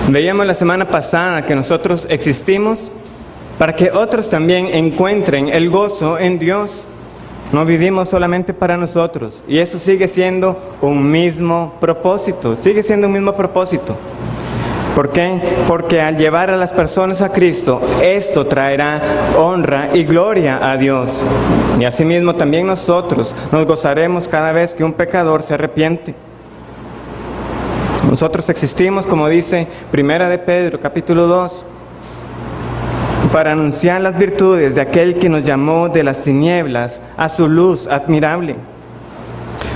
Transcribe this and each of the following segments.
Veíamos la semana pasada que nosotros existimos para que otros también encuentren el gozo en Dios. No vivimos solamente para nosotros, y eso sigue siendo un mismo propósito, sigue siendo un mismo propósito. ¿Por qué? Porque al llevar a las personas a Cristo, esto traerá honra y gloria a Dios. Y asimismo también nosotros nos gozaremos cada vez que un pecador se arrepiente. Nosotros existimos, como dice Primera de Pedro, capítulo 2, para anunciar las virtudes de aquel que nos llamó de las tinieblas a su luz admirable.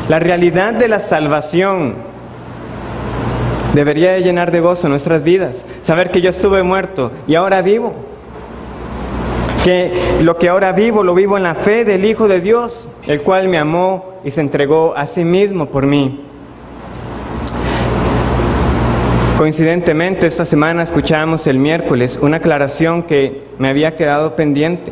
La realidad de la salvación debería de llenar de gozo nuestras vidas. Saber que yo estuve muerto y ahora vivo. Que lo que ahora vivo, lo vivo en la fe del Hijo de Dios, el cual me amó y se entregó a sí mismo por mí. Coincidentemente, esta semana escuchamos el miércoles una aclaración que me había quedado pendiente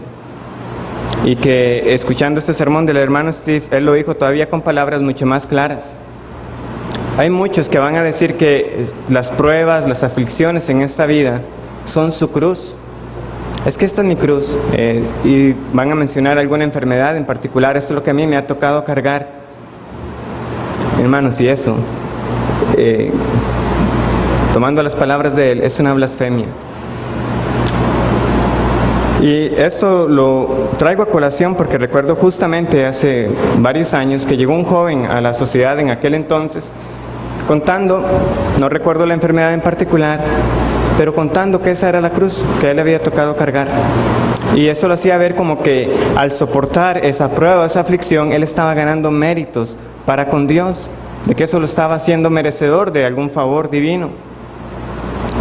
y que, escuchando este sermón del hermano Steve, él lo dijo todavía con palabras mucho más claras. Hay muchos que van a decir que las pruebas, las aflicciones en esta vida son su cruz. Es que esta es mi cruz, y van a mencionar alguna enfermedad en particular. Esto es lo que a mí me ha tocado cargar. Hermanos, y eso, tomando las palabras de él, es una blasfemia. Y esto lo traigo a colación porque recuerdo justamente hace varios años que llegó un joven a la sociedad en aquel entonces contando, no recuerdo la enfermedad en particular, pero contando que esa era la cruz que a él le había tocado cargar. Y eso lo hacía ver como que al soportar esa prueba, esa aflicción, él estaba ganando méritos para con Dios, de que eso lo estaba haciendo merecedor de algún favor divino.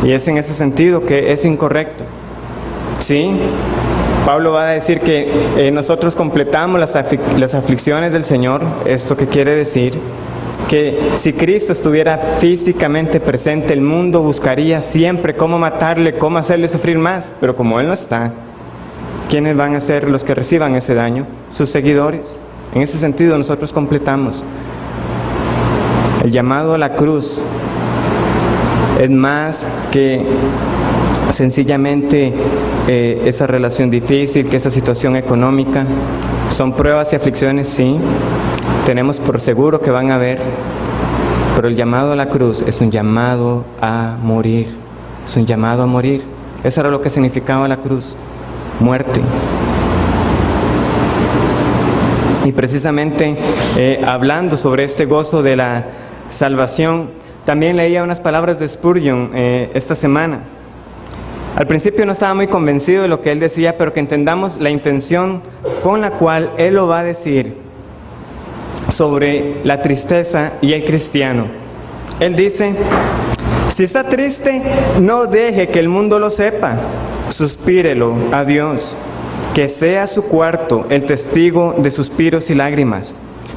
Y es en ese sentido que es incorrecto. ¿Sí? Pablo va a decir que nosotros completamos las aflicciones del Señor. ¿Esto qué quiere decir? Que si Cristo estuviera físicamente presente, el mundo buscaría siempre cómo matarle, cómo hacerle sufrir más. Pero como Él no está, ¿quiénes van a ser los que reciban ese daño? Sus seguidores. En ese sentido nosotros completamos. El llamado a la cruz es más que sencillamente esa relación difícil, que esa situación económica. Son pruebas y aflicciones, sí. Tenemos por seguro que van a haber. Pero el llamado a la cruz es un llamado a morir. Es un llamado a morir. Eso era lo que significaba la cruz. Muerte. Y precisamente hablando sobre este gozo de la salvación, también leía unas palabras de Spurgeon esta semana. Al principio no estaba muy convencido de lo que él decía, pero que entendamos la intención con la cual él lo va a decir sobre la tristeza y el cristiano. Él dice: si está triste, no deje que el mundo lo sepa, suspírelo a Dios, que sea su cuarto el testigo de suspiros y lágrimas,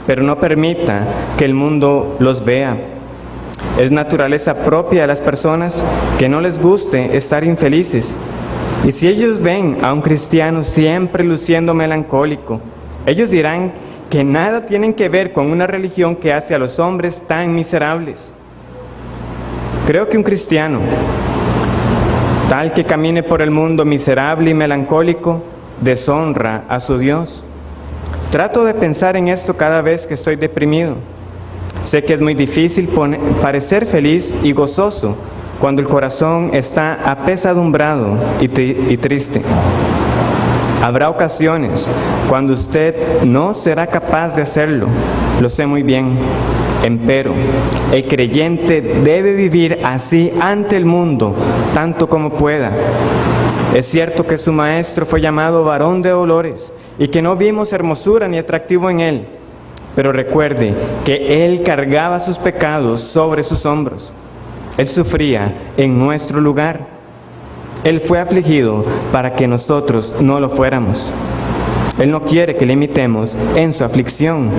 pero no permita que el mundo los vea. Es naturaleza propia de las personas que no les guste estar infelices. Y si ellos ven a un cristiano siempre luciendo melancólico, ellos dirán que nada tienen que ver con una religión que hace a los hombres tan miserables. Creo que un cristiano, tal que camine por el mundo miserable y melancólico, deshonra a su Dios. Trato de pensar en esto cada vez que estoy deprimido. Sé que es muy difícil parecer feliz y gozoso cuando el corazón está apesadumbrado y triste. Habrá ocasiones cuando usted no será capaz de hacerlo, lo sé muy bien. Empero, el creyente debe vivir así ante el mundo, tanto como pueda. Es cierto que su maestro fue llamado varón de dolores y que no vimos hermosura ni atractivo en él. Pero recuerde que Él cargaba sus pecados sobre sus hombros. Él sufría en nuestro lugar. Él fue afligido para que nosotros no lo fuéramos. Él no quiere que le imitemos en su aflicción.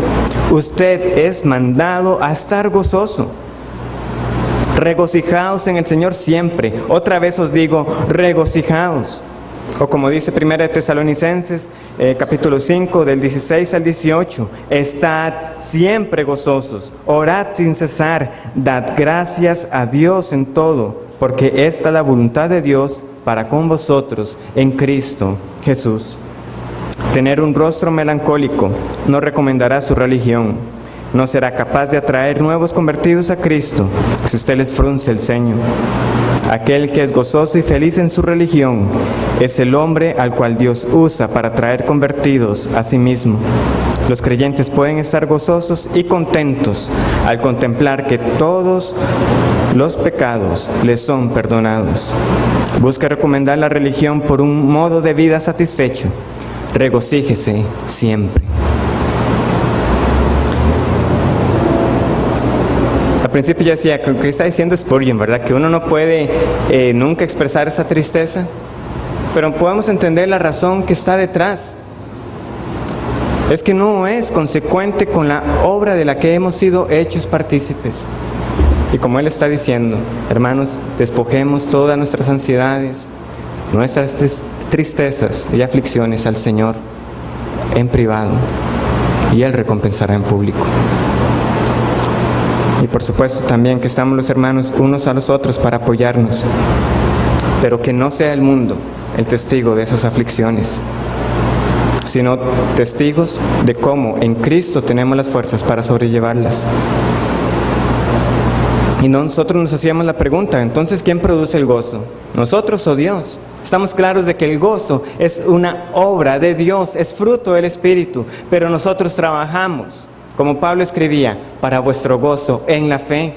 Usted es mandado a estar gozoso. Regocijaos en el Señor siempre. Otra vez os digo, regocijaos. O como dice 1 Tesalonicenses, capítulo 5, del 16 al 18, estad siempre gozosos, orad sin cesar, dad gracias a Dios en todo, porque esta es la voluntad de Dios para con vosotros en Cristo Jesús. Tener un rostro melancólico no recomendará su religión. No será capaz de atraer nuevos convertidos a Cristo si usted les frunce el ceño. Aquel que es gozoso y feliz en su religión es el hombre al cual Dios usa para traer convertidos a sí mismo. Los creyentes pueden estar gozosos y contentos al contemplar que todos los pecados les son perdonados. Busque recomendar la religión por un modo de vida satisfecho. Regocíjese siempre. Al principio yo decía, ¿qué está diciendo Spurgeon, verdad? Que uno no puede nunca expresar esa tristeza, pero podemos entender la razón que está detrás. Es que no es consecuente con la obra de la que hemos sido hechos partícipes. Y como él está diciendo, hermanos, despojemos todas nuestras ansiedades, nuestras tristezas y aflicciones al Señor en privado, y Él recompensará en público. Y por supuesto también que estamos los hermanos unos a los otros para apoyarnos, pero que no sea el mundo el testigo de esas aflicciones, sino testigos de cómo en Cristo tenemos las fuerzas para sobrellevarlas. Y nosotros nos hacíamos la pregunta, entonces, ¿quién produce el gozo? ¿Nosotros o Dios? Estamos claros de que el gozo es una obra de Dios, es fruto del Espíritu, pero nosotros trabajamos, como Pablo escribía, para vuestro gozo en la fe.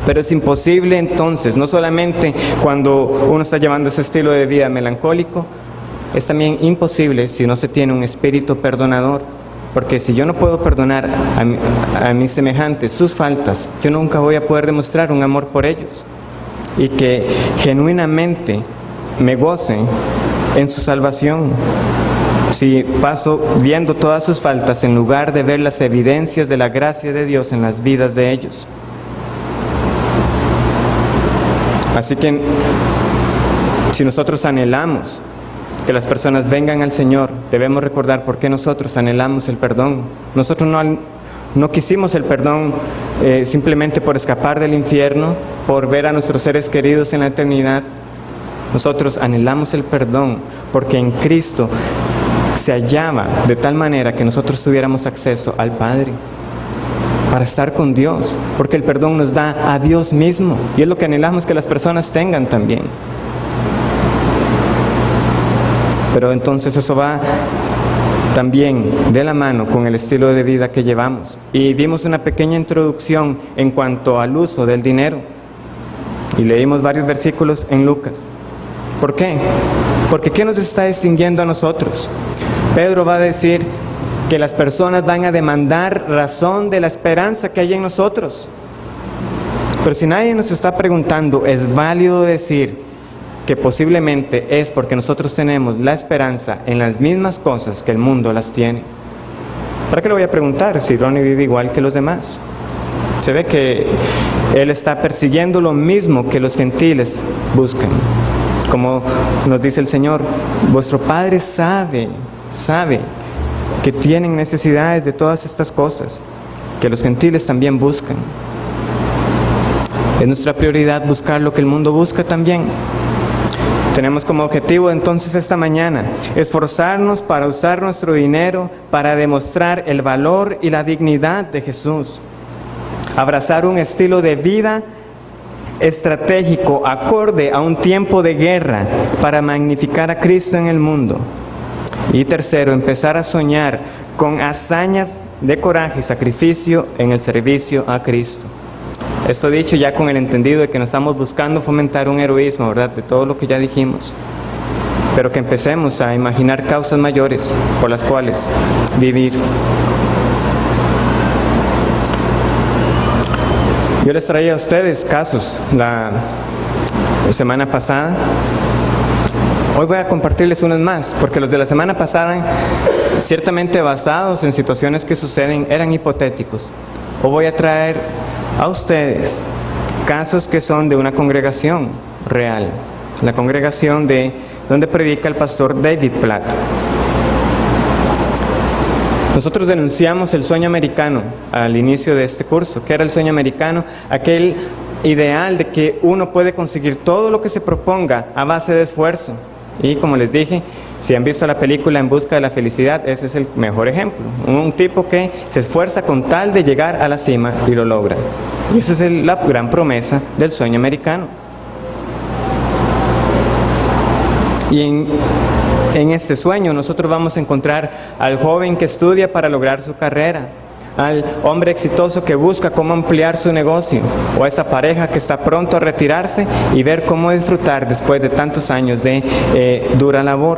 Pero es imposible entonces, no solamente cuando uno está llevando ese estilo de vida melancólico, es también imposible si no se tiene un espíritu perdonador. Porque si yo no puedo perdonar a mis semejantes sus faltas, yo nunca voy a poder demostrar un amor por ellos. Y que genuinamente me goce en su salvación. Si paso viendo todas sus faltas en lugar de ver las evidencias de la gracia de Dios en las vidas de ellos. Así que si nosotros anhelamos que las personas vengan al Señor, debemos recordar por qué nosotros anhelamos el perdón. Nosotros no quisimos el perdón simplemente por escapar del infierno, por ver a nuestros seres queridos en la eternidad. Nosotros anhelamos el perdón porque en Cristo se hallaba de tal manera que nosotros tuviéramos acceso al Padre para estar con Dios, porque el perdón nos da a Dios mismo y es lo que anhelamos que las personas tengan también. Pero entonces eso va también de la mano con el estilo de vida que llevamos. Y dimos una pequeña introducción en cuanto al uso del dinero. Y leímos varios versículos en Lucas. ¿Por qué? Porque ¿qué nos está distinguiendo a nosotros? Pedro va a decir que las personas van a demandar razón de la esperanza que hay en nosotros. Pero si nadie nos está preguntando, es válido decir que posiblemente es porque nosotros tenemos la esperanza en las mismas cosas que el mundo las tiene. ¿Para qué le voy a preguntar si Ronnie vive igual que los demás? Se ve que él está persiguiendo lo mismo que los gentiles buscan. Como nos dice el Señor, vuestro Padre sabe que tienen necesidades de todas estas cosas, que los gentiles también buscan. Es nuestra prioridad buscar lo que el mundo busca también. Tenemos como objetivo entonces esta mañana esforzarnos para usar nuestro dinero para demostrar el valor y la dignidad de Jesús. Abrazar un estilo de vida estratégico acorde a un tiempo de guerra para magnificar a Cristo en el mundo. Y tercero, empezar a soñar con hazañas de coraje y sacrificio en el servicio a Cristo. Esto dicho ya con el entendido de que no estamos buscando fomentar un heroísmo, ¿verdad?, de todo lo que ya dijimos, pero que empecemos a imaginar causas mayores por las cuales vivir. Yo les traía a ustedes casos la semana pasada. Hoy voy a compartirles unos más, porque los de la semana pasada, ciertamente basados en situaciones que suceden, eran hipotéticos. Hoy voy a traer a ustedes casos que son de una congregación real, la congregación de donde predica el pastor David Platt. Nosotros denunciamos el sueño americano al inicio de este curso. ¿Qué era el sueño americano? Aquel ideal de que uno puede conseguir todo lo que se proponga a base de esfuerzo. Y como les dije, si han visto la película En busca de la felicidad, ese es el mejor ejemplo. Un tipo que se esfuerza con tal de llegar a la cima y lo logra. Y esa es la gran promesa del sueño americano. Y en este sueño nosotros vamos a encontrar al joven que estudia para lograr su carrera, al hombre exitoso que busca cómo ampliar su negocio, o a esa pareja que está pronto a retirarse y ver cómo disfrutar después de tantos años de dura labor.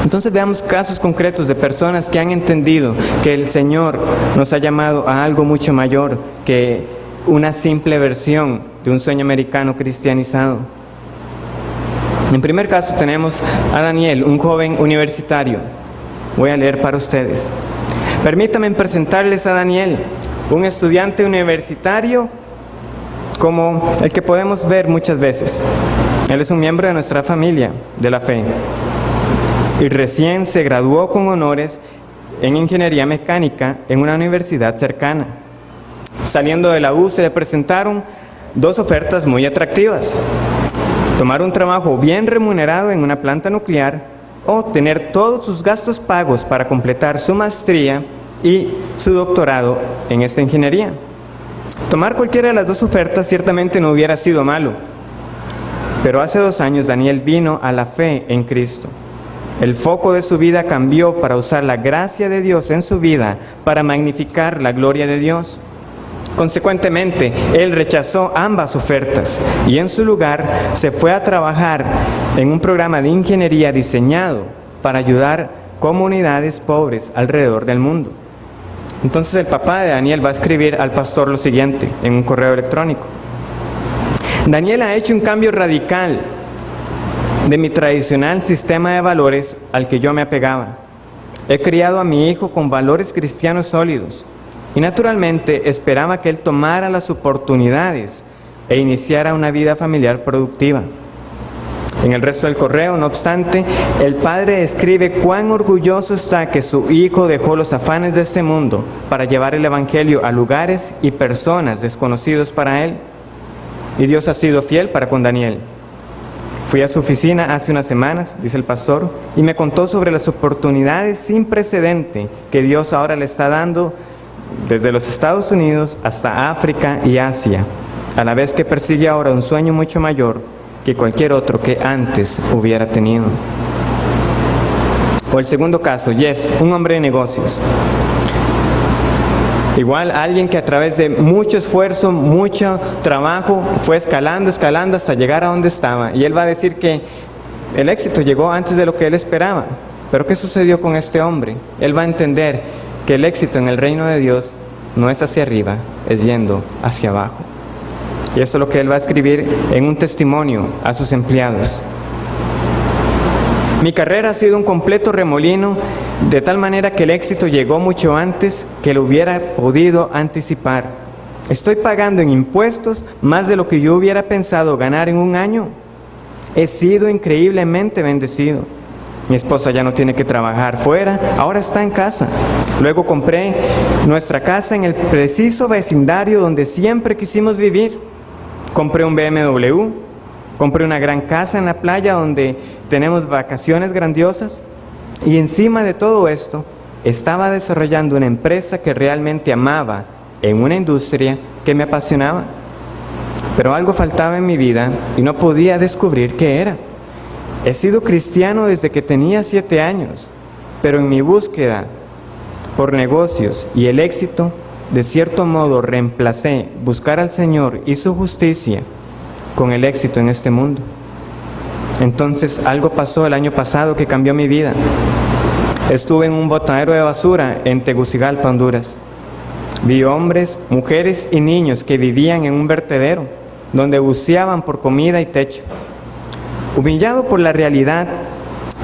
Entonces veamos casos concretos de personas que han entendido que el Señor nos ha llamado a algo mucho mayor que una simple versión de un sueño americano cristianizado. En primer caso tenemos a Daniel, un joven universitario. Voy a leer para ustedes. Permítanme presentarles a Daniel, un estudiante universitario como el que podemos ver muchas veces. Él es un miembro de nuestra familia de la fe y recién se graduó con honores en ingeniería mecánica en una universidad cercana. Saliendo de la U se le presentaron dos ofertas muy atractivas: tomar un trabajo bien remunerado en una planta nuclear o tener todos sus gastos pagos para completar su maestría y su doctorado en esta ingeniería. Tomar cualquiera de las dos ofertas ciertamente no hubiera sido malo, pero hace 2 años Daniel vino a la fe en Cristo. El foco de su vida cambió para usar la gracia de Dios en su vida para magnificar la gloria de Dios. Consecuentemente, él rechazó ambas ofertas y en su lugar se fue a trabajar en un programa de ingeniería diseñado para ayudar comunidades pobres alrededor del mundo. Entonces el papá de Daniel va a escribir al pastor lo siguiente en un correo electrónico: Daniel ha hecho un cambio radical de mi tradicional sistema de valores al que yo me apegaba. He criado a mi hijo con valores cristianos sólidos y naturalmente esperaba que él tomara las oportunidades e iniciara una vida familiar productiva. En el resto del correo, no obstante, el padre escribe cuán orgulloso está que su hijo dejó los afanes de este mundo para llevar el evangelio a lugares y personas desconocidos para él. Y Dios ha sido fiel para con Daniel. Fui a su oficina hace unas semanas, dice el pastor, y me contó sobre las oportunidades sin precedente que Dios ahora le está dando desde los Estados Unidos hasta África y Asia, a la vez que persigue ahora un sueño mucho mayor que cualquier otro que antes hubiera tenido. O el segundo caso, Jeff, un hombre de negocios. Igual alguien que a través de mucho esfuerzo, mucho trabajo, fue escalando hasta llegar a donde estaba. Y él va a decir que el éxito llegó antes de lo que él esperaba. Pero ¿qué sucedió con este hombre? Él va a entender que el éxito en el reino de Dios no es hacia arriba, es yendo hacia abajo. Y eso es lo que él va a escribir en un testimonio a sus empleados. Mi carrera ha sido un completo remolino, de tal manera que el éxito llegó mucho antes que lo hubiera podido anticipar. Estoy pagando en impuestos más de lo que yo hubiera pensado ganar en un año. He sido increíblemente bendecido. Mi esposa ya no tiene que trabajar fuera, ahora está en casa. Luego compré nuestra casa en el preciso vecindario donde siempre quisimos vivir. Compré un BMW, compré una gran casa en la playa donde tenemos vacaciones grandiosas. Y encima de todo esto, estaba desarrollando una empresa que realmente amaba en una industria que me apasionaba. Pero algo faltaba en mi vida y no podía descubrir qué era. He sido cristiano desde que tenía 7 años, pero en mi búsqueda por negocios y el éxito, de cierto modo reemplacé buscar al Señor y su justicia con el éxito en este mundo. Entonces algo pasó el año pasado que cambió mi vida. Estuve en un botadero de basura en Tegucigalpa, Honduras. Vi hombres, mujeres y niños que vivían en un vertedero, donde buceaban por comida y techo. Humillado por la realidad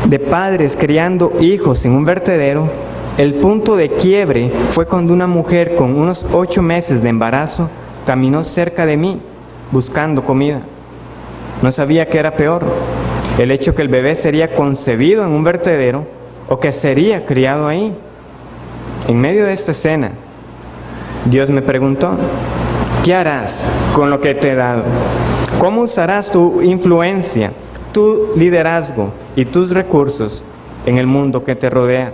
de padres criando hijos en un vertedero, el punto de quiebre fue cuando una mujer con unos 8 meses de embarazo caminó cerca de mí buscando comida. No sabía qué era peor, el hecho que el bebé sería concebido en un vertedero o que sería criado ahí. En medio de esta escena, Dios me preguntó: ¿Qué harás con lo que te he dado? ¿Cómo usarás tu influencia, tu liderazgo y tus recursos en el mundo que te rodea?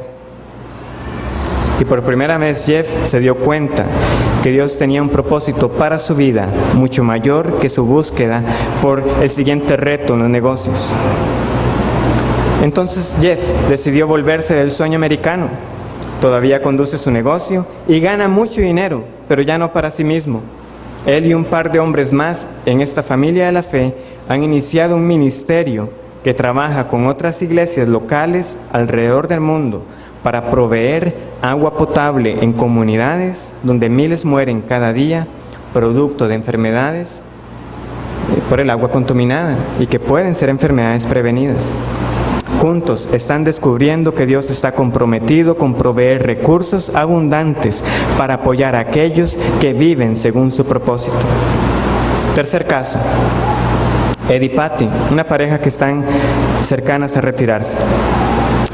Y por primera vez Jeff se dio cuenta que Dios tenía un propósito para su vida mucho mayor que su búsqueda por el siguiente reto en los negocios. Entonces Jeff decidió volverse del sueño americano. Todavía conduce su negocio y gana mucho dinero, pero ya no para sí mismo. Él y un par de hombres más en esta familia de la fe han iniciado un ministerio que trabaja con otras iglesias locales alrededor del mundo para proveer agua potable en comunidades donde miles mueren cada día producto de enfermedades por el agua contaminada y que pueden ser enfermedades prevenidas. Juntos están descubriendo que Dios está comprometido con proveer recursos abundantes para apoyar a aquellos que viven según su propósito. Tercer caso, Ed y Patty, una pareja que están cercanas a retirarse.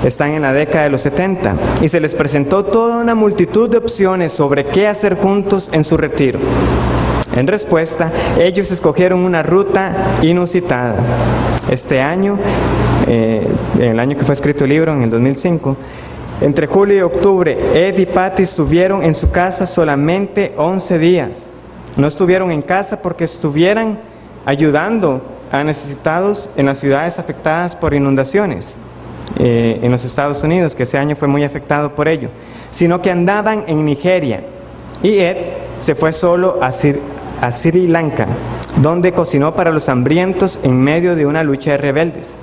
Están en la década de los 70 y se les presentó toda una multitud de opciones sobre qué hacer juntos en su retiro. En respuesta, ellos escogieron una ruta inusitada. Este año, el año que fue escrito el libro, en el 2005, entre julio y octubre, Ed y Patty estuvieron en su casa solamente 11 días. No estuvieron en casa porque estuvieran ayudando a necesitados en las ciudades afectadas por inundaciones en los Estados Unidos, que ese año fue muy afectado por ello, sino que andaban en Nigeria. Y Ed se fue solo a Sri Lanka, donde cocinó para los hambrientos en medio de una lucha de rebeldes.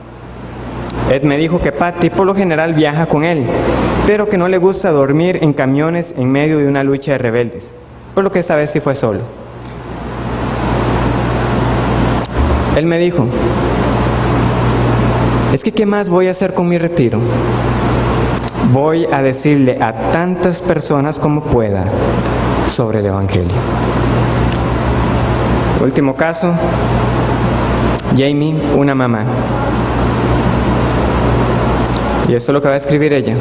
Ed me dijo que Patty por lo general viaja con él, pero que no le gusta dormir en camiones en medio de una lucha de rebeldes, por lo que esta vez sí fue solo. Él me dijo, es que ¿qué más voy a hacer con mi retiro? Voy a decirle a tantas personas como pueda sobre el Evangelio. Último caso, Jamie, una mamá. Y esto es lo que va a escribir ella.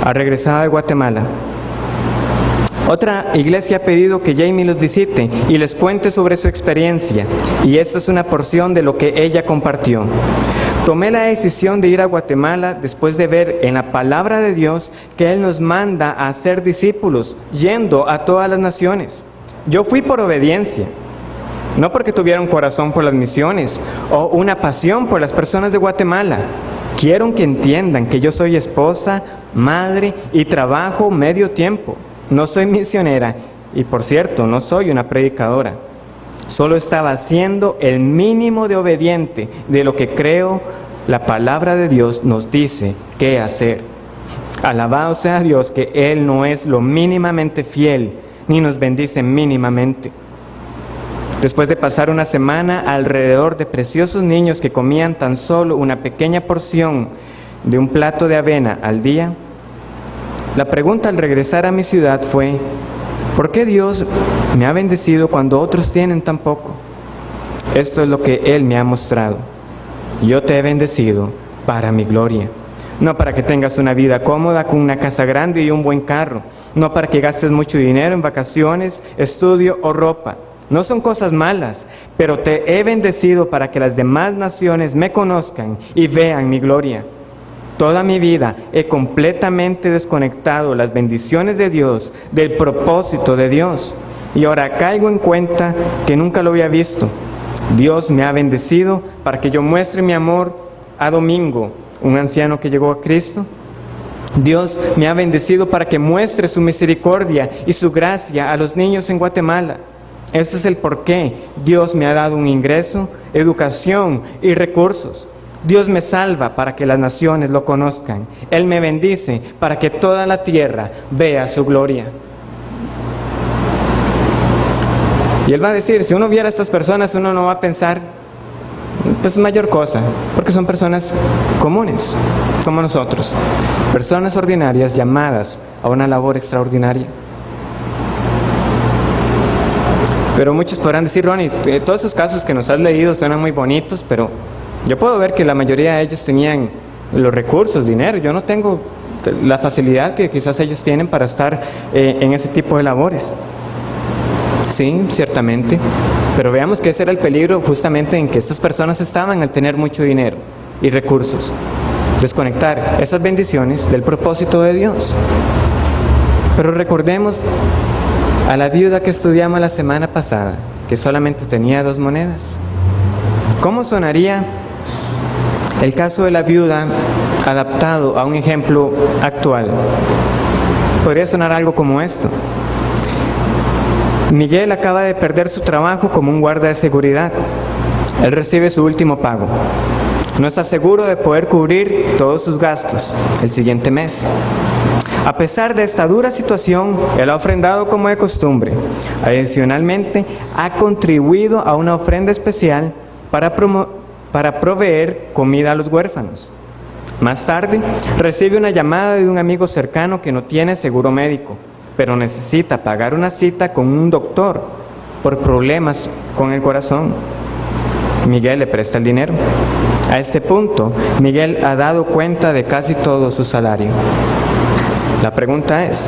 Ha regresado de Guatemala. Otra iglesia ha pedido que Jamie los visite y les cuente sobre su experiencia. Y esto es una porción de lo que ella compartió. Tomé la decisión de ir a Guatemala después de ver en la palabra de Dios que Él nos manda a ser discípulos, yendo a todas las naciones. Yo fui por obediencia, no porque tuviera un corazón por las misiones o una pasión por las personas de Guatemala. Quiero que entiendan que yo soy esposa, madre y trabajo medio tiempo. No soy misionera y, por cierto, no soy una predicadora. Solo estaba haciendo el mínimo de obediente de lo que creo la palabra de Dios nos dice qué hacer. Alabado sea Dios que Él no es lo mínimamente fiel ni nos bendice mínimamente. Después de pasar una semana alrededor de preciosos niños que comían tan solo una pequeña porción de un plato de avena al día, la pregunta al regresar a mi ciudad fue: ¿por qué Dios me ha bendecido cuando otros tienen tan poco? Esto es lo que Él me ha mostrado. Yo te he bendecido para mi gloria. No para que tengas una vida cómoda con una casa grande y un buen carro. No para que gastes mucho dinero en vacaciones, estudio o ropa. No son cosas malas, pero te he bendecido para que las demás naciones me conozcan y vean mi gloria. Toda mi vida he completamente desconectado las bendiciones de Dios del propósito de Dios. Y ahora caigo en cuenta que nunca lo había visto. Dios me ha bendecido para que yo muestre mi amor a Domingo, un anciano que llegó a Cristo. Dios me ha bendecido para que muestre su misericordia y su gracia a los niños en Guatemala. Ese es el porqué Dios me ha dado un ingreso, educación y recursos. Dios me salva para que las naciones lo conozcan. Él me bendice para que toda la tierra vea su gloria. Y Él va a decir, si uno viera a estas personas, uno no va a pensar, pues mayor cosa, porque son personas comunes, como nosotros. Personas ordinarias llamadas a una labor extraordinaria. Pero muchos podrán decir, Ronnie, todos esos casos que nos has leído suenan muy bonitos, pero yo puedo ver que la mayoría de ellos tenían los recursos, dinero. Yo no tengo la facilidad que quizás ellos tienen para estar en ese tipo de labores. Sí, ciertamente. Pero veamos que ese era el peligro justamente en que estas personas estaban al tener mucho dinero y recursos. Desconectar esas bendiciones del propósito de Dios. Pero recordemos a la viuda que estudiamos la semana pasada, que solamente tenía 2 monedas. ¿Cómo sonaría el caso de la viuda adaptado a un ejemplo actual? Podría sonar algo como esto. Miguel acaba de perder su trabajo como un guarda de seguridad. Él recibe su último pago. No está seguro de poder cubrir todos sus gastos el siguiente mes. A pesar de esta dura situación, él ha ofrendado como de costumbre. Adicionalmente, ha contribuido a una ofrenda especial para proveer comida a los huérfanos. Más tarde, recibe una llamada de un amigo cercano que no tiene seguro médico, pero necesita pagar una cita con un doctor por problemas con el corazón. Miguel le presta el dinero. A este punto, Miguel ha dado cuenta de casi todo su salario. La pregunta es,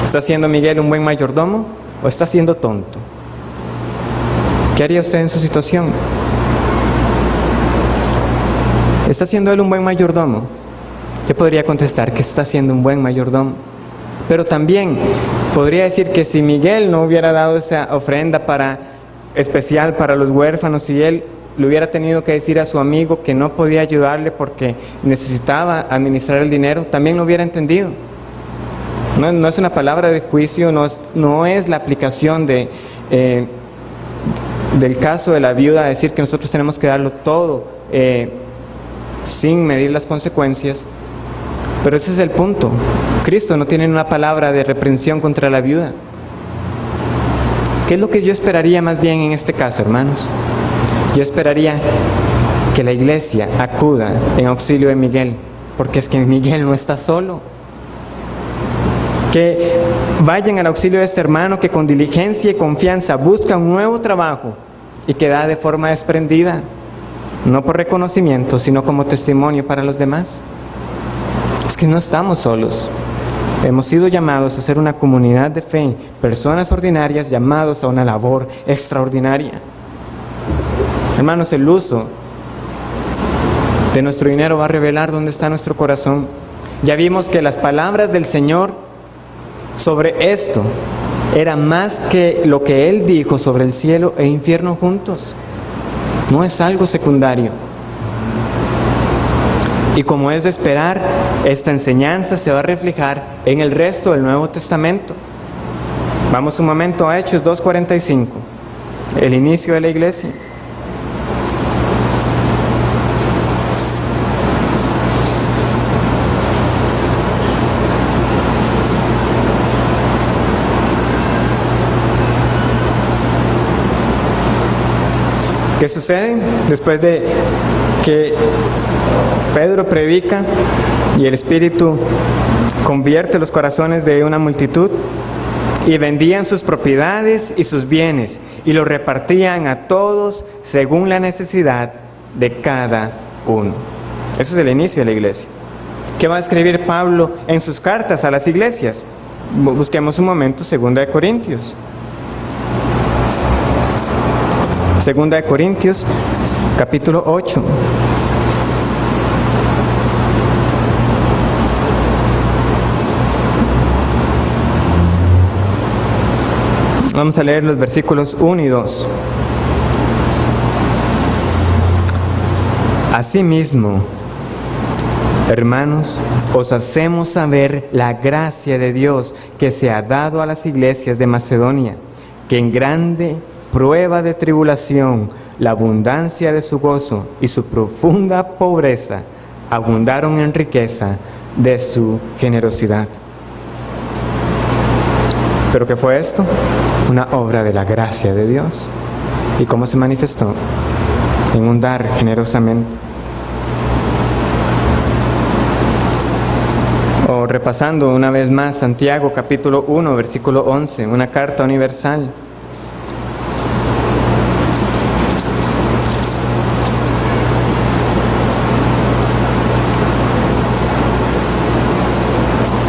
¿está siendo Miguel un buen mayordomo o está siendo tonto? ¿Qué haría usted en su situación? ¿Está siendo él un buen mayordomo? Yo podría contestar que está siendo un buen mayordomo. Pero también podría decir que si Miguel no hubiera dado esa ofrenda especial para los huérfanos, si él le hubiera tenido que decir a su amigo que no podía ayudarle porque necesitaba administrar el dinero, también lo hubiera entendido. No es una palabra de juicio, no es la aplicación del caso de la viuda, decir que nosotros tenemos que darlo todo sin medir las consecuencias. Pero ese es el punto. Cristo no tiene una palabra de reprensión contra la viuda. ¿Qué es lo que yo esperaría más bien en este caso, hermanos? Yo esperaría que la iglesia acuda en auxilio de Miguel, porque es que Miguel no está solo. Que vayan al auxilio de este hermano que con diligencia y confianza busca un nuevo trabajo y que da de forma desprendida, no por reconocimiento, sino como testimonio para los demás. Es que no estamos solos. Hemos sido llamados a ser una comunidad de fe, personas ordinarias llamados a una labor extraordinaria. Hermanos, el uso de nuestro dinero va a revelar dónde está nuestro corazón. Ya vimos que las palabras del Señor sobre esto eran más que lo que Él dijo sobre el cielo e infierno juntos. No es algo secundario. Y como es de esperar, esta enseñanza se va a reflejar en el resto del Nuevo Testamento. Vamos un momento a Hechos 2:45, el inicio de la iglesia. ¿Qué sucede? Después de que Pedro predica y el Espíritu convierte los corazones de una multitud, y vendían sus propiedades y sus bienes y los repartían a todos según la necesidad de cada uno. Eso es el inicio de la iglesia. ¿Qué va a escribir Pablo en sus cartas a las iglesias? Busquemos un momento 2 de Corintios. 2 de Corintios, capítulo 8. Vamos a leer los versículos 1 y 2. Asimismo, hermanos, os hacemos saber la gracia de Dios que se ha dado a las iglesias de Macedonia, que en grande prueba de tribulación, la abundancia de su gozo y su profunda pobreza abundaron en riqueza de su generosidad. ¿Pero qué fue esto? Una obra de la gracia de Dios. ¿Y cómo se manifestó? En un dar generosamente. O repasando una vez más Santiago capítulo 1, versículo 11, una carta universal.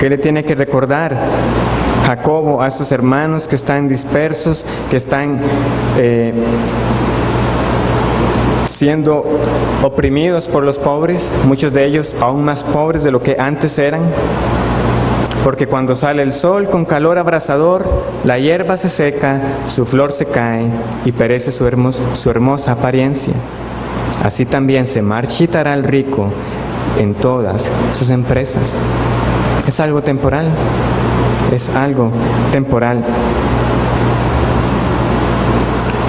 ¿Qué le tiene que recordar Jacobo a estos hermanos que están dispersos, que están siendo oprimidos por los pobres, muchos de ellos aún más pobres de lo que antes eran, porque cuando sale el sol con calor abrasador, la hierba se seca, su flor se cae y perece su hermosa apariencia. Así también se marchitará el rico en todas sus empresas. Es algo temporal, es algo temporal.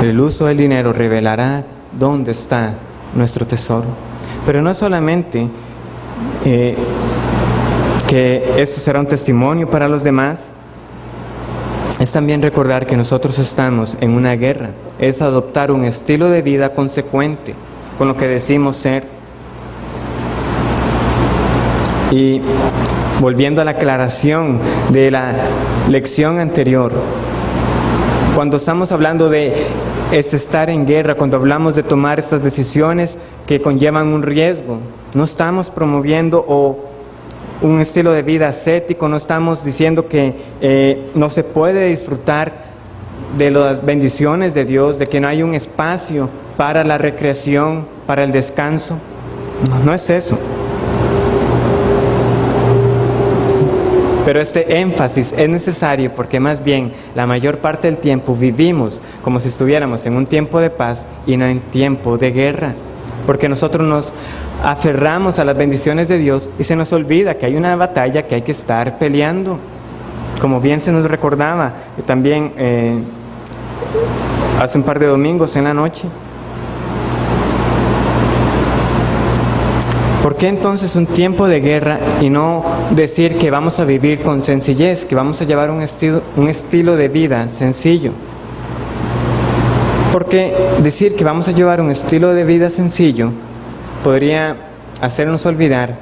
El uso del dinero revelará dónde está nuestro tesoro. Pero no solamente que esto será un testimonio para los demás, es también recordar que nosotros estamos en una guerra, es adoptar un estilo de vida consecuente con lo que decimos ser. Y volviendo a la aclaración de la lección anterior, cuando estamos hablando de estar en guerra, cuando hablamos de tomar estas decisiones que conllevan un riesgo, no estamos promoviendo un estilo de vida ascético, no estamos diciendo que no se puede disfrutar de las bendiciones de Dios, de que no hay un espacio para la recreación, para el descanso. No es eso. Pero este énfasis es necesario porque más bien la mayor parte del tiempo vivimos como si estuviéramos en un tiempo de paz y no en tiempo de guerra. Porque nosotros nos aferramos a las bendiciones de Dios y se nos olvida que hay una batalla que hay que estar peleando. Como bien se nos recordaba también hace un par de domingos en la noche. ¿Por qué entonces un tiempo de guerra y no decir que vamos a vivir con sencillez, que vamos a llevar un estilo de vida sencillo? Porque decir que vamos a llevar un estilo de vida sencillo podría hacernos olvidar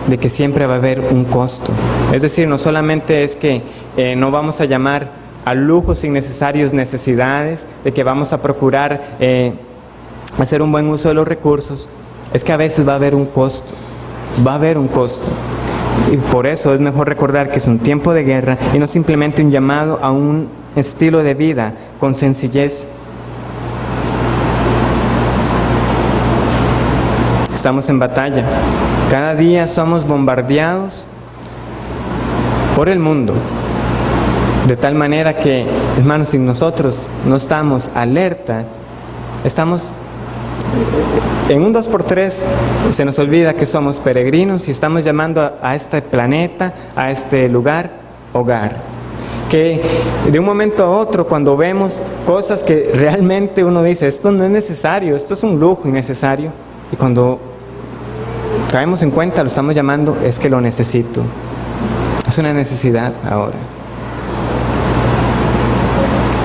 de que siempre va a haber un costo. Es decir, no solamente es que no vamos a llamar a lujos innecesarios necesidades, de que vamos a procurar hacer un buen uso de los recursos, es que a veces va a haber un costo, va a haber un costo. Y por eso es mejor recordar que es un tiempo de guerra y no simplemente un llamado a un estilo de vida con sencillez. Estamos en batalla. Cada día somos bombardeados por el mundo. De tal manera que, hermanos, si nosotros no estamos alerta, estamos en un 2x3, se nos olvida que somos peregrinos y estamos llamando a este planeta, a este lugar, hogar. Que de un momento a otro, cuando vemos cosas que realmente uno dice, esto no es necesario, esto es un lujo innecesario, y cuando caemos en cuenta, lo estamos llamando, es que lo necesito. Es una necesidad ahora.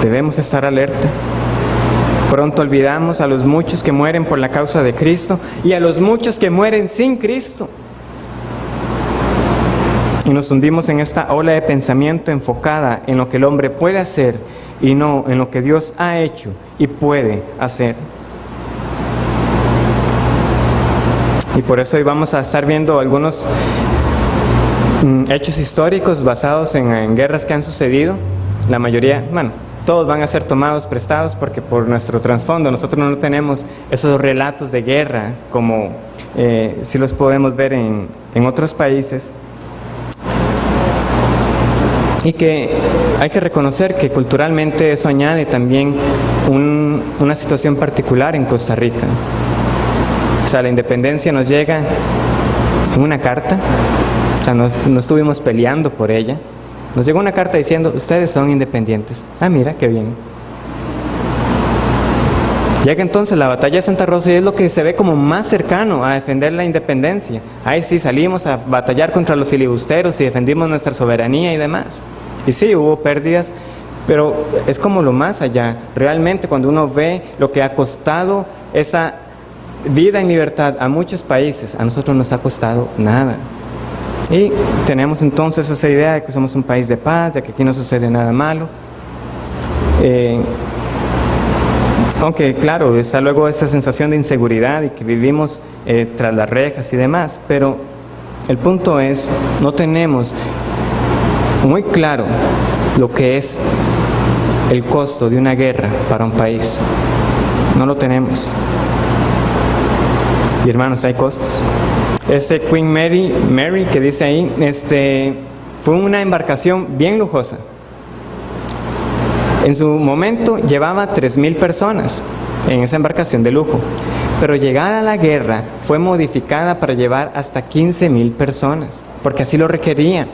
Debemos estar alerta. Pronto olvidamos a los muchos que mueren por la causa de Cristo y a los muchos que mueren sin Cristo. Y nos hundimos en esta ola de pensamiento enfocada en lo que el hombre puede hacer y no en lo que Dios ha hecho y puede hacer. Y por eso hoy vamos a estar viendo algunos hechos históricos basados en guerras que han sucedido. La mayoría, bueno, todos van a ser tomados prestados porque por nuestro trasfondo nosotros no tenemos esos relatos de guerra como si los podemos ver en otros países. Y que hay que reconocer que culturalmente eso añade también una situación particular en Costa Rica. O sea, la independencia nos llega en una carta, o sea, no estuvimos peleando por ella. Nos llegó una carta diciendo, ustedes son independientes. Ah, mira, qué bien. Llega entonces la batalla de Santa Rosa y es lo que se ve como más cercano a defender la independencia. Ahí sí salimos a batallar contra los filibusteros y defendimos nuestra soberanía y demás. Y sí, hubo pérdidas, pero es como lo más allá. Realmente cuando uno ve lo que ha costado esa vida en libertad a muchos países, a nosotros nos ha costado nada. Y tenemos entonces esa idea de que somos un país de paz, de que aquí no sucede nada malo. Aunque claro, está luego esa sensación de inseguridad y que vivimos tras las rejas y demás, pero el punto es, no tenemos muy claro lo que es el costo de una guerra para un país. No lo tenemos. Y hermanos, hay costos. Queen Mary que dice ahí, fue una embarcación bien lujosa. En su momento llevaba 3,000 personas en esa embarcación de lujo, pero llegada la guerra fue modificada para llevar hasta 15,000 personas, porque así lo requería.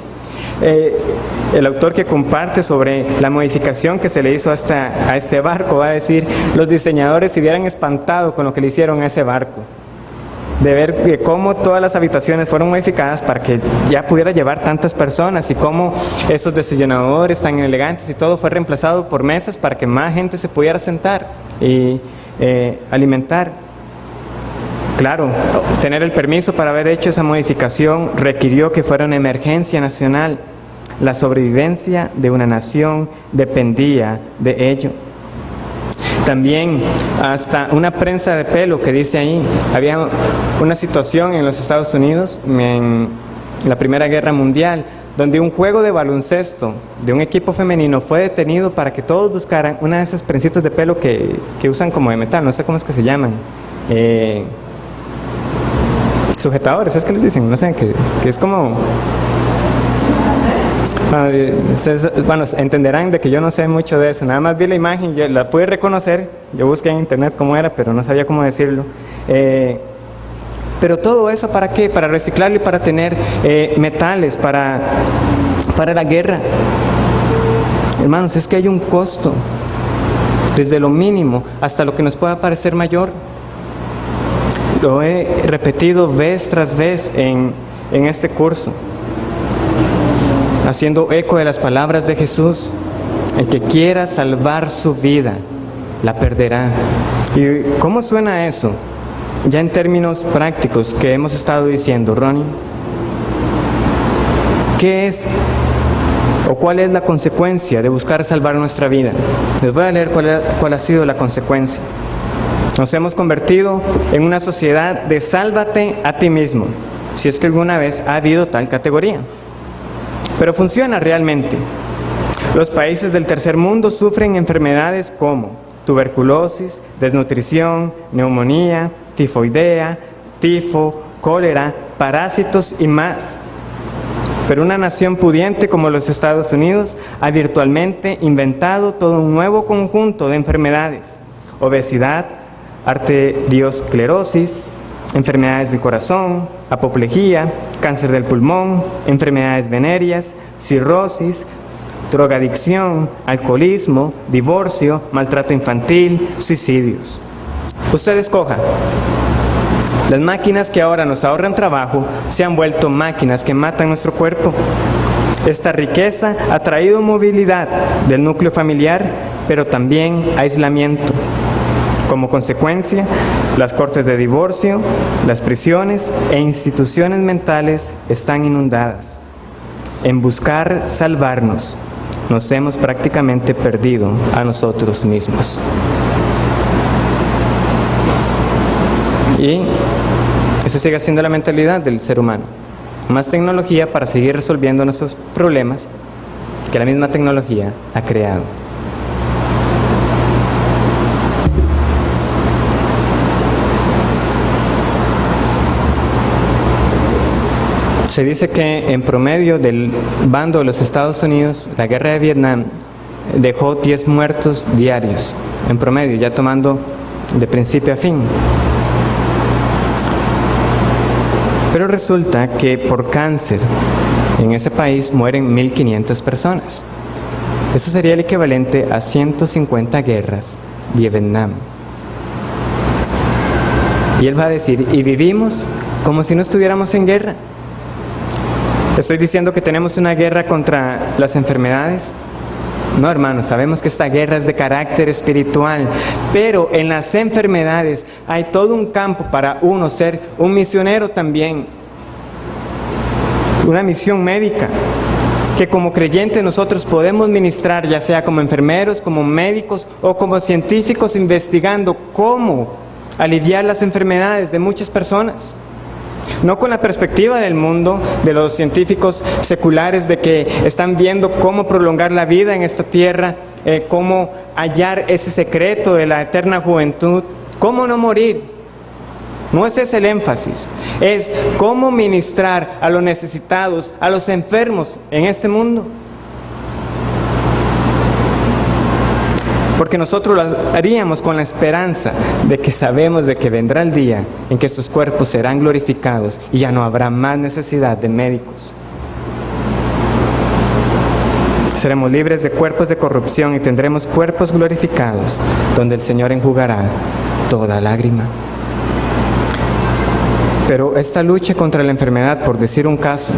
El autor que comparte sobre la modificación que se le hizo a este barco va a decir, los diseñadores se hubieran espantado con lo que le hicieron a ese barco, de ver cómo todas las habitaciones fueron modificadas para que ya pudiera llevar tantas personas, y cómo esos desayunadores tan elegantes y todo fue reemplazado por mesas para que más gente se pudiera sentar y alimentar. Claro, tener el permiso para haber hecho esa modificación requirió que fuera una emergencia nacional. La sobrevivencia de una nación dependía de ello. También hasta una prensa de pelo que dice ahí, había una situación en los Estados Unidos en la Primera Guerra Mundial, donde un juego de baloncesto de un equipo femenino fue detenido para que todos buscaran una de esas prensitas de pelo que usan como de metal, no sé cómo es que se llaman, sujetadores, es que les dicen, no sé, que es como... Ustedes, entenderán de que yo no sé mucho de eso, nada más vi la imagen, yo la pude reconocer, yo busqué en internet cómo era, pero no sabía cómo decirlo. Pero todo eso, ¿para qué? Para reciclarlo y para tener metales para la guerra. Hermanos, es que hay un costo, desde lo mínimo hasta lo que nos pueda parecer mayor. Lo he repetido vez tras vez en este curso, haciendo eco de las palabras de Jesús: el que quiera salvar su vida, la perderá. ¿Y cómo suena eso? Ya en términos prácticos que hemos estado diciendo, Ronnie, ¿qué es o cuál es la consecuencia de buscar salvar nuestra vida? Les voy a leer cuál ha sido la consecuencia. Nos hemos convertido en una sociedad de sálvate a ti mismo, si es que alguna vez ha habido tal categoría. Pero funciona realmente. Los países del tercer mundo sufren enfermedades como tuberculosis, desnutrición, neumonía, tifoidea, tifo, cólera, parásitos y más. Pero una nación pudiente como los Estados Unidos ha virtualmente inventado todo un nuevo conjunto de enfermedades: obesidad, arteriosclerosis, enfermedades del corazón, apoplejía, cáncer del pulmón, enfermedades venéreas, cirrosis, drogadicción, alcoholismo, divorcio, maltrato infantil, suicidios. Usted escoja. Las máquinas que ahora nos ahorran trabajo se han vuelto máquinas que matan nuestro cuerpo. Esta riqueza ha traído movilidad del núcleo familiar, pero también aislamiento. Como consecuencia, las cortes de divorcio, las prisiones e instituciones mentales están inundadas. En buscar salvarnos, nos hemos prácticamente perdido a nosotros mismos. Y eso sigue siendo la mentalidad del ser humano. Más tecnología para seguir resolviendo nuestros problemas que la misma tecnología ha creado. Se dice que en promedio del bando de los Estados Unidos, la guerra de Vietnam dejó 10 muertos diarios, en promedio, ya tomando de principio a fin. Pero resulta que por cáncer en ese país mueren 1.500 personas. Eso sería el equivalente a 150 guerras de Vietnam. Y él va a decir, ¿y vivimos como si no estuviéramos en guerra? ¿Estoy diciendo que tenemos una guerra contra las enfermedades? No, hermanos, sabemos que esta guerra es de carácter espiritual, pero en las enfermedades hay todo un campo para uno ser un misionero también, una misión médica, que como creyentes nosotros podemos ministrar, ya sea como enfermeros, como médicos o como científicos, investigando cómo aliviar las enfermedades de muchas personas. no con la perspectiva del mundo, de los científicos seculares, de que están viendo cómo prolongar la vida en esta tierra, cómo hallar ese secreto de la eterna juventud, cómo no morir. No ese es el énfasis, es cómo ministrar a los necesitados, a los enfermos en este mundo. Porque nosotros lo haríamos con la esperanza de que sabemos de que vendrá el día en que estos cuerpos serán glorificados y ya no habrá más necesidad de médicos. Seremos libres de cuerpos de corrupción y tendremos cuerpos glorificados, donde el Señor enjugará toda lágrima. Pero esta lucha contra la enfermedad, por decir un caso,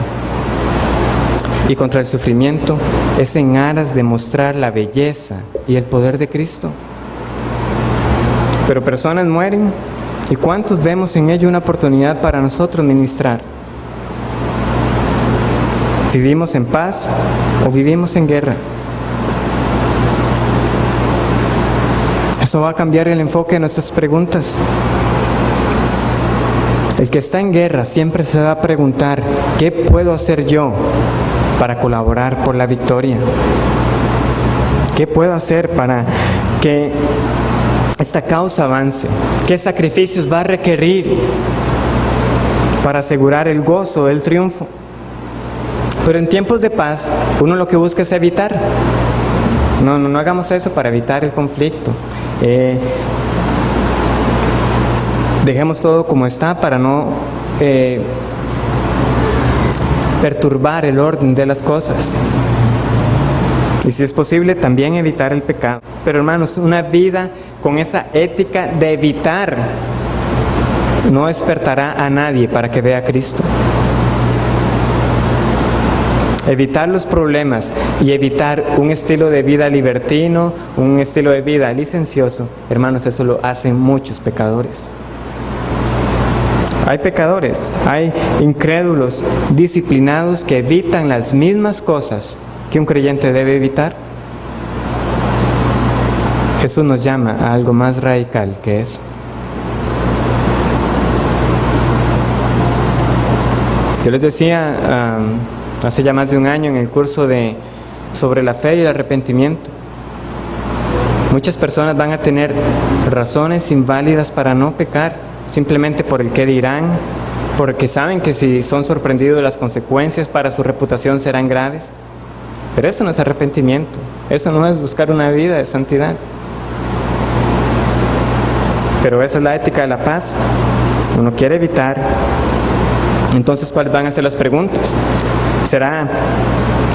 y contra el sufrimiento, es en aras de mostrar la belleza y el poder de Cristo. Pero personas mueren, ¿y cuántos vemos en ello una oportunidad para nosotros ministrar? ¿Vivimos en paz o vivimos en guerra? Eso va a cambiar el enfoque de nuestras preguntas. El que está en guerra siempre se va a preguntar, ¿qué puedo hacer yo para colaborar por la victoria? ¿Qué puedo hacer para que esta causa avance? ¿Qué sacrificios va a requerir para asegurar el gozo, el triunfo? Pero en tiempos de paz, uno lo que busca es evitar. No hagamos eso para evitar el conflicto. Dejemos todo como está para no perturbar el orden de las cosas. Y si es posible, también evitar el pecado. Pero hermanos, una vida con esa ética de evitar no despertará a nadie para que vea a Cristo. Evitar los problemas y evitar un estilo de vida libertino, un estilo de vida licencioso, hermanos, eso lo hacen muchos pecadores. Hay pecadores, hay incrédulos, disciplinados que evitan las mismas cosas que un creyente debe evitar. Jesús nos llama a algo más radical que eso. Yo les decía hace ya más de un año en el curso sobre la fe y el arrepentimiento, muchas personas van a tener razones inválidas para no pecar, simplemente por el qué dirán, porque saben que si son sorprendidos las consecuencias para su reputación serán graves. Pero eso no es arrepentimiento, eso no es buscar una vida de santidad. Pero esa es la ética de la paz. Uno quiere evitar. Entonces, ¿cuáles van a ser las preguntas?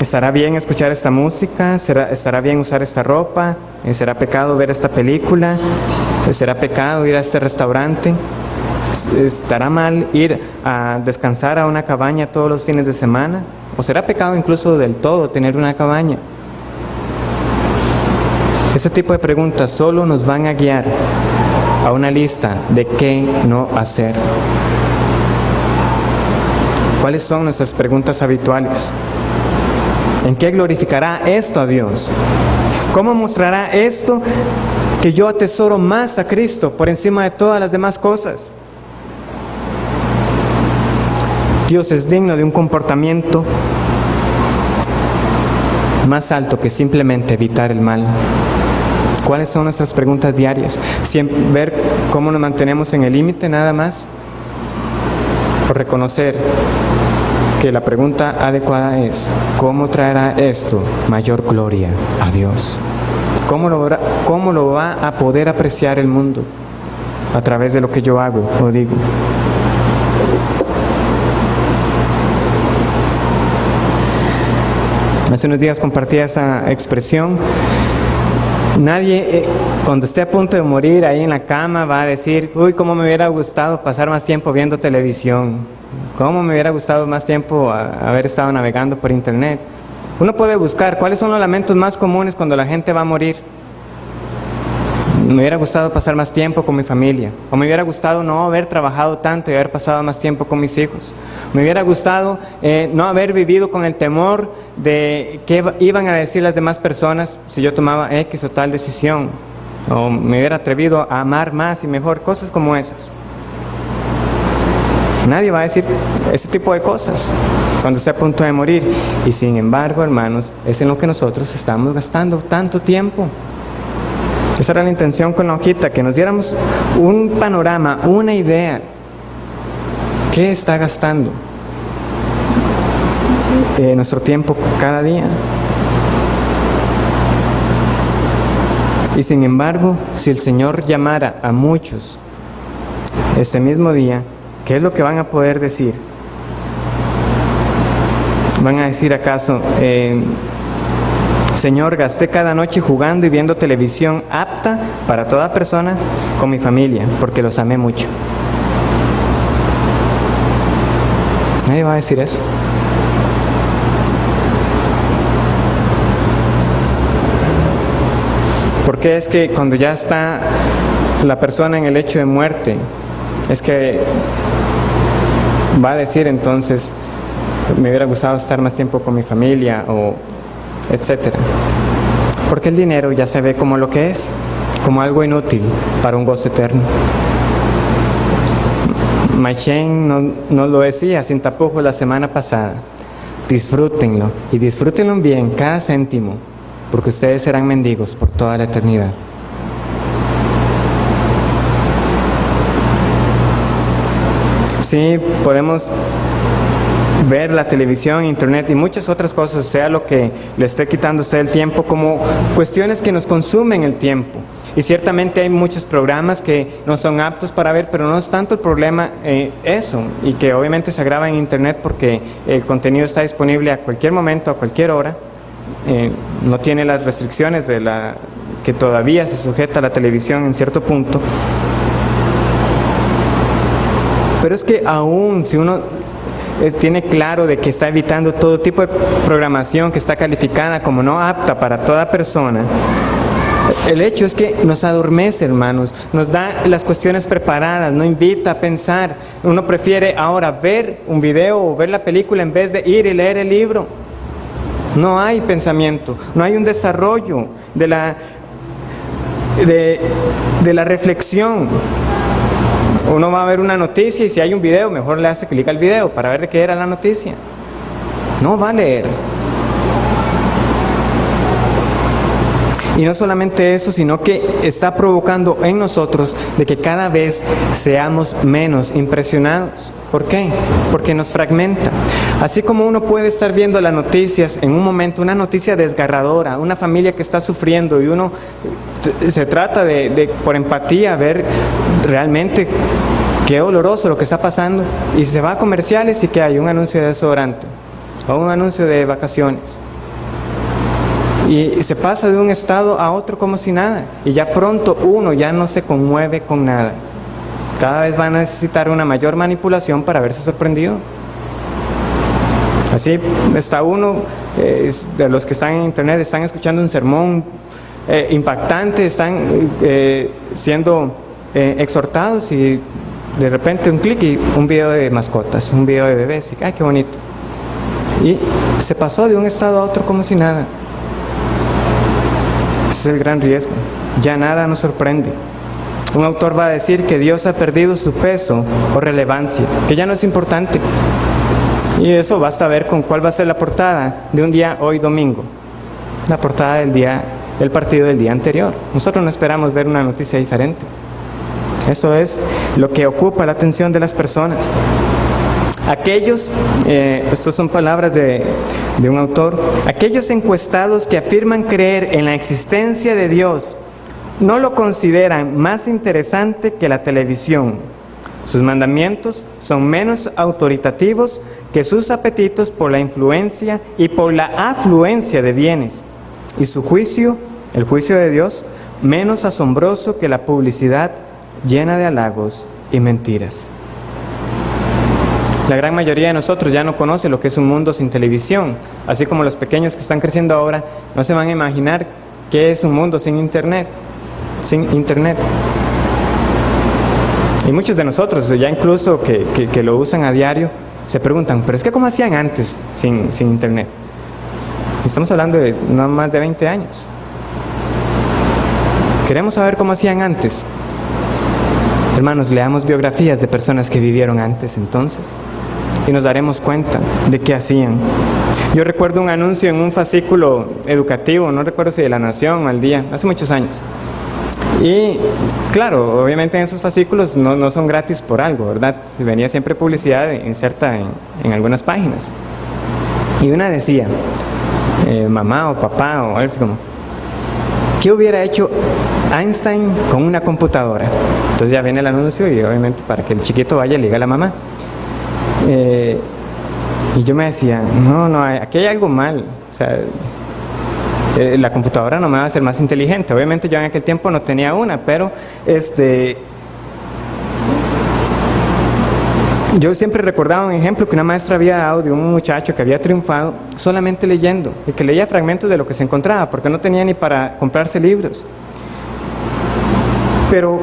¿Estará bien escuchar esta música? ¿Estará bien usar esta ropa? ¿Será pecado ver esta película? ¿Será pecado ir a este restaurante? ¿Estará mal ir a descansar a una cabaña todos los fines de semana? ¿O será pecado incluso del todo tener una cabaña? Ese tipo de preguntas solo nos van a guiar a una lista de qué no hacer. ¿Cuáles son nuestras preguntas habituales? ¿En qué glorificará esto a Dios? ¿Cómo mostrará esto que yo atesoro más a Cristo por encima de todas las demás cosas? Dios es digno de un comportamiento más alto que simplemente evitar el mal. ¿Cuáles son nuestras preguntas diarias? ¿Ver cómo nos mantenemos en el límite nada más? ¿O reconocer que la pregunta adecuada es ¿cómo traerá esto mayor gloria a Dios? ¿Cómo lo va a poder apreciar el mundo? A través de lo que yo hago o digo. Hace unos días compartí esa expresión. Nadie, cuando esté a punto de morir ahí en la cama, va a decir, uy, cómo me hubiera gustado pasar más tiempo viendo televisión, cómo me hubiera gustado más tiempo haber estado navegando por internet. Uno puede buscar cuáles son los lamentos más comunes cuando la gente va a morir. Me hubiera gustado pasar más tiempo con mi familia, o me hubiera gustado no haber trabajado tanto y haber pasado más tiempo con mis hijos. Me hubiera gustado no haber vivido con el temor de qué iban a decir las demás personas si yo tomaba X o tal decisión, o me hubiera atrevido a amar más y mejor, cosas como esas. Nadie va a decir ese tipo de cosas cuando esté a punto de morir. Y sin embargo, hermanos, es en lo que nosotros estamos gastando tanto tiempo. Esa era la intención con la hojita, que nos diéramos un panorama, una idea. ¿Qué está gastando nuestro tiempo cada día? Y sin embargo, si el Señor llamara a muchos este mismo día, ¿qué es lo que van a poder decir? ¿Van a decir acaso, Señor, gasté cada noche jugando y viendo televisión apta para toda persona con mi familia, porque los amé mucho? Nadie va a decir eso. Porque es que cuando ya está la persona en el lecho de muerte, es que va a decir entonces, me hubiera gustado estar más tiempo con mi familia, o etcétera. Porque el dinero ya se ve como lo que es, como algo inútil para un gozo eterno. Machen nos lo decía sin tapujos la semana pasada: disfrútenlo, y disfrútenlo bien, cada céntimo, porque ustedes serán mendigos por toda la eternidad. Sí, podemos ver la televisión, internet y muchas otras cosas, sea lo que le esté quitando a usted el tiempo, como cuestiones que nos consumen el tiempo. Y ciertamente hay muchos programas que no son aptos para ver, pero no es tanto el problema eso, y que obviamente se graba en internet porque el contenido está disponible a cualquier momento, a cualquier hora. No tiene las restricciones de que todavía se sujeta a la televisión en cierto punto. Pero es que aún si uno tiene claro de que está evitando todo tipo de programación que está calificada como no apta para toda persona, el hecho es que nos adormece, hermanos, nos da las cuestiones preparadas, no invita a pensar. Uno prefiere ahora ver un video o ver la película en vez de ir y leer el libro. No hay pensamiento, no hay un desarrollo de la reflexión. Uno va a ver una noticia y si hay un video, mejor le hace clic al video para ver de qué era la noticia. No va a leer. Y no solamente eso, sino que está provocando en nosotros de que cada vez seamos menos impresionados. ¿Por qué? Porque nos fragmenta. Así como uno puede estar viendo las noticias en un momento, una noticia desgarradora, una familia que está sufriendo, y uno se trata de por empatía, ver realmente qué doloroso lo que está pasando, y se va a comerciales y que hay un anuncio de desodorante o un anuncio de vacaciones. Y se pasa de un estado a otro como si nada, y ya pronto uno ya no se conmueve con nada. Cada vez va a necesitar una mayor manipulación para verse sorprendido. Así está uno, de los que están en internet, están escuchando un sermón impactante, están siendo exhortados, y de repente un clic y un video de mascotas, un video de bebés, y ¡ay, qué bonito! Y se pasó de un estado a otro como si nada. Ese es el gran riesgo. Ya nada nos sorprende. Un autor va a decir que Dios ha perdido su peso o relevancia, que ya no es importante. Y eso basta ver con cuál va a ser la portada de un día hoy domingo. La portada del partido del día anterior. Nosotros no esperamos ver una noticia diferente. Eso es lo que ocupa la atención de las personas. Aquellos, estas son palabras de un autor, aquellos encuestados que afirman creer en la existencia de Dios no lo consideran más interesante que la televisión. Sus mandamientos son menos autoritativos que sus apetitos por la influencia y por la afluencia de bienes. Y su juicio, el juicio de Dios, menos asombroso que la publicidad llena de halagos y mentiras. La gran mayoría de nosotros ya no conoce lo que es un mundo sin televisión, así como los pequeños que están creciendo ahora no se van a imaginar qué es un mundo sin internet. Y muchos de nosotros, ya incluso que lo usan a diario, se preguntan, pero es que ¿cómo hacían antes sin internet? Estamos hablando de no más de 20 años. Queremos saber cómo hacían antes. Hermanos, leamos biografías de personas que vivieron antes entonces y nos daremos cuenta de qué hacían. Yo recuerdo un anuncio en un fascículo educativo, no recuerdo si de La Nación o Al Día, hace muchos años. Y claro, obviamente en esos fascículos no son gratis por algo, ¿verdad? Venía siempre publicidad inserta en algunas páginas. Y una decía, mamá o papá o algo así como, ¿qué hubiera hecho Einstein con una computadora? Entonces ya viene el anuncio y obviamente para que el chiquito vaya y le diga a la mamá. Y yo me decía, no, aquí hay algo mal. O sea, la computadora no me va a hacer más inteligente. Obviamente yo en aquel tiempo no tenía una, pero yo siempre recordaba un ejemplo que una maestra había dado de un muchacho que había triunfado solamente leyendo, y que leía fragmentos de lo que se encontraba, porque no tenía ni para comprarse libros. Pero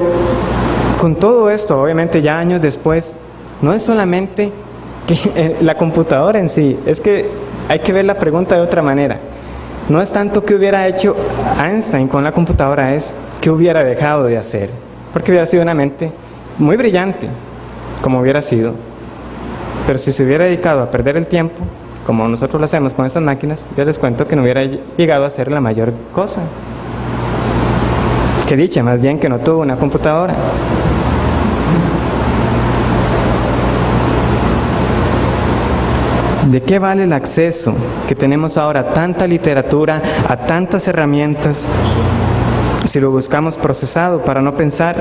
con todo esto, obviamente ya años después, no es solamente que la computadora en sí, es que hay que ver la pregunta de otra manera. No es tanto qué hubiera hecho Einstein con la computadora, es qué hubiera dejado de hacer, porque hubiera sido una mente muy brillante, como hubiera sido, pero si se hubiera dedicado a perder el tiempo, como nosotros lo hacemos con estas máquinas, ya les cuento que no hubiera llegado a hacer la mayor cosa. Que dicha, más bien que no tuvo una computadora. ¿De qué vale el acceso que tenemos ahora a tanta literatura, a tantas herramientas, si lo buscamos procesado para no pensar?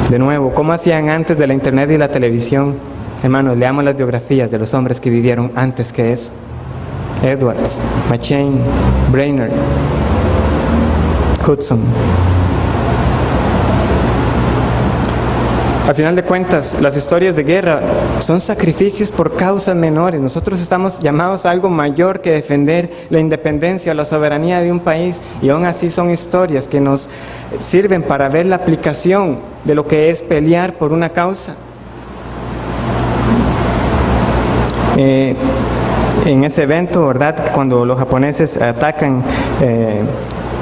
De nuevo, ¿cómo hacían antes de la internet y la televisión? Hermanos, leamos las biografías de los hombres que vivieron antes que eso. Edwards, McChain, Brainerd, Hudson. Al final de cuentas, las historias de guerra son sacrificios por causas menores. Nosotros estamos llamados a algo mayor que defender la independencia o la soberanía de un país, y aún así son historias que nos sirven para ver la aplicación de lo que es pelear por una causa. En ese evento, ¿verdad?, cuando los japoneses atacan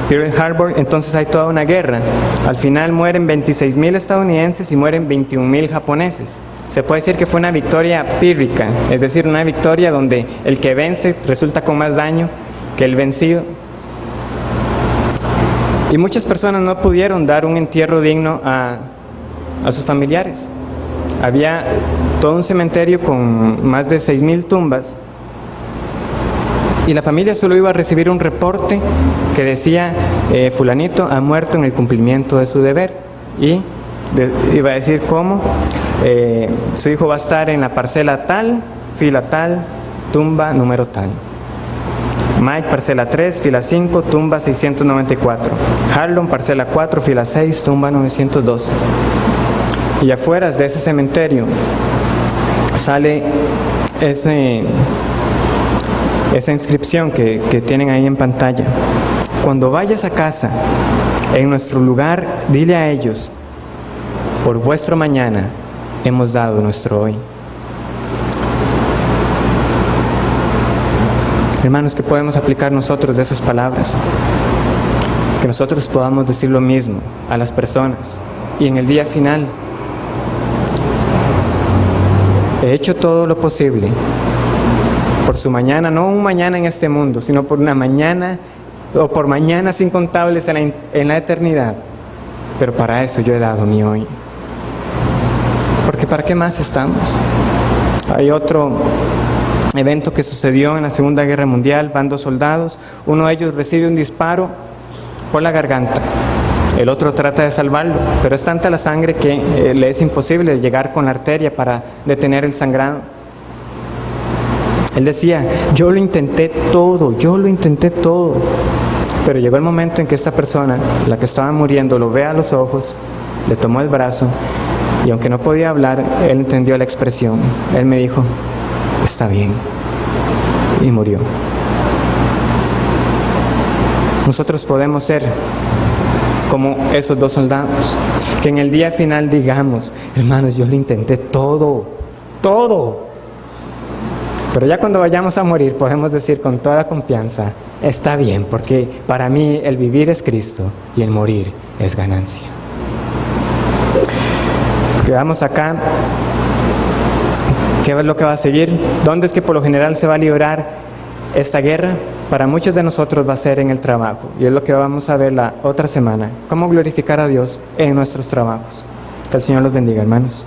Pearl Harbor, entonces hay toda una guerra. Al final mueren 26,000 estadounidenses y mueren 21,000 japoneses. Se puede decir que fue una victoria pírrica, es decir, una victoria donde el que vence resulta con más daño que el vencido. Y muchas personas no pudieron dar un entierro digno a sus familiares. Había todo un cementerio con más de 6,000 tumbas, y la familia solo iba a recibir un reporte que decía, fulanito ha muerto en el cumplimiento de su deber, y iba a decir cómo, su hijo va a estar en la parcela tal, fila tal, tumba número tal. Mike, parcela 3, fila 5, tumba 694. Harlon, parcela 4, fila 6, tumba 912. Y afuera de ese cementerio sale esa inscripción que tienen ahí en pantalla. Cuando vayas a casa, en nuestro lugar, dile a ellos, por vuestro mañana hemos dado nuestro hoy. Hermanos, ¿qué podemos aplicar nosotros de esas palabras? Que nosotros podamos decir lo mismo a las personas. Y en el día final, he hecho todo lo posible por su mañana, no un mañana en este mundo, sino por una mañana, o por mañanas incontables en la eternidad. Pero para eso yo he dado mi hoy. Porque ¿para qué más estamos? Hay otro evento que sucedió en la Segunda Guerra Mundial. Van dos soldados, uno de ellos recibe un disparo por la garganta, el otro trata de salvarlo, pero es tanta la sangre que le es imposible llegar con la arteria para detener el sangrado. Él decía, yo lo intenté todo, pero llegó el momento en que esta persona, la que estaba muriendo, lo ve a los ojos, le tomó el brazo, y aunque no podía hablar, él entendió la expresión. Él me dijo, está bien, y murió. Nosotros podemos ser como esos dos soldados, que en el día final digamos, hermanos, yo lo intenté todo, pero ya cuando vayamos a morir podemos decir con toda confianza, está bien, porque para mí el vivir es Cristo y el morir es ganancia. Quedamos acá. ¿Qué es lo que va a seguir? ¿Dónde es que por lo general se va a librar esta guerra? Para muchos de nosotros va a ser en el trabajo, y es lo que vamos a ver la otra semana. Cómo glorificar a Dios en nuestros trabajos. Que el Señor los bendiga, hermanos.